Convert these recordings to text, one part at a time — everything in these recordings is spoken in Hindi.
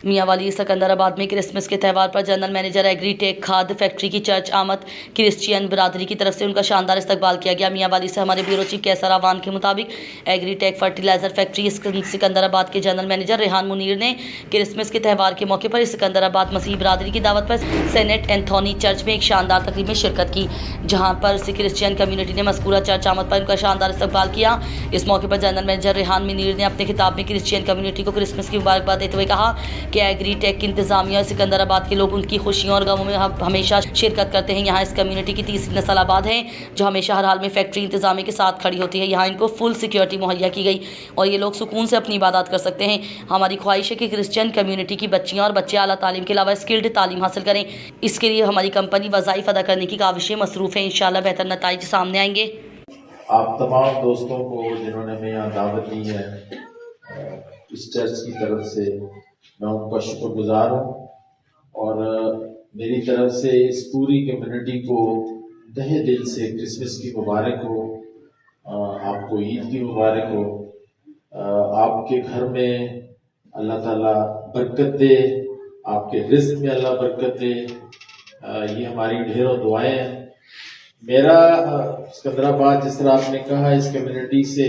मियांवाली सिकंदराबाद में क्रिसमस के त्यौहार पर जनरल मैनेजर एग्रीटेक खाद्य फैक्ट्री की चर्च आमद क्रिश्चियन बिरादरी की तरफ से उनका शानदार इस्तकबाल किया गया। मियांवाली से हमारे ब्यूरो चीफ कैसर आवान के मुताबिक एग्रीटेक फर्टिलाइजर फैक्ट्री सिकंदराबाद के जनरल मैनेजर रेहान मुनीर ने क्रिसमस के त्यौहार के मौके पर सिकंदराबाद मसीह बिरादरी की दावत पर सेनेट एंथोनी चर्च में एक शानदार तकरीब में शिरकत की, जहां पर क्रिश्चियन कम्युनिटी ने मज़कूरा चर्च आमद पर उनका शानदार इस्तकबाल किया। इस मौके पर जनरल मैनेजर रेहान मुनीर ने अपने खिताब में क्रिश्चियन कम्युनिटी को क्रिसमस की मुबारकबाद देते हुए कहा कि एग्रीटेक की इंतजामिया सिकंदराबाद के लोग उनकी खुशियों और गमों में हमेशा शिरकत करते हैं। यहाँ इस कम्युनिटी की तीसरी नस्ल आबाद है जो हमेशा हर हाल में फैक्ट्री इंतजामिया के साथ खड़ी होती है। यहाँ इनको फुल सिक्योरिटी मुहैया की गई और ये लोग सुकून से अपनी इबादत कर सकते हैं। हमारी ख्वाहिश है कि क्रिश्चियन कम्युनिटी की बच्चियाँ और बच्चे आला तालीम के अलावा स्किल्ड तालीम हासिल करें। इसके लिए हमारी कंपनी वज़ाइफ अदा करने की काविशें मसरूफ़ है। इंशाअल्लाह बेहतर नताइज सामने आएंगे। आप तमाम दोस्तों को जिन्होंने हमें यहाँ दावत दी है इस चर्च की तरफ से मैं उनका शुक्रगुजार हूँ और मेरी तरफ से इस पूरी कम्युनिटी को तहे दिल से क्रिसमस की मुबारक हो, आपको ईद की मुबारक हो। आपके घर में अल्लाह ताला बरकत दे, आपके रिज़्क़ में अल्लाह बरकत दे। ये हमारी ढेरों दुआएं हैं। मेरा सिकंदराबाद, जिस तरह आपने कहा, इस कम्युनिटी से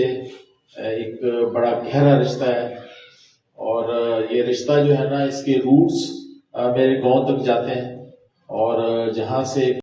एक बड़ा गहरा रिश्ता है और ये रिश्ता जो है ना, इसके रूट्स मेरे गांव तक जाते हैं और जहाँ से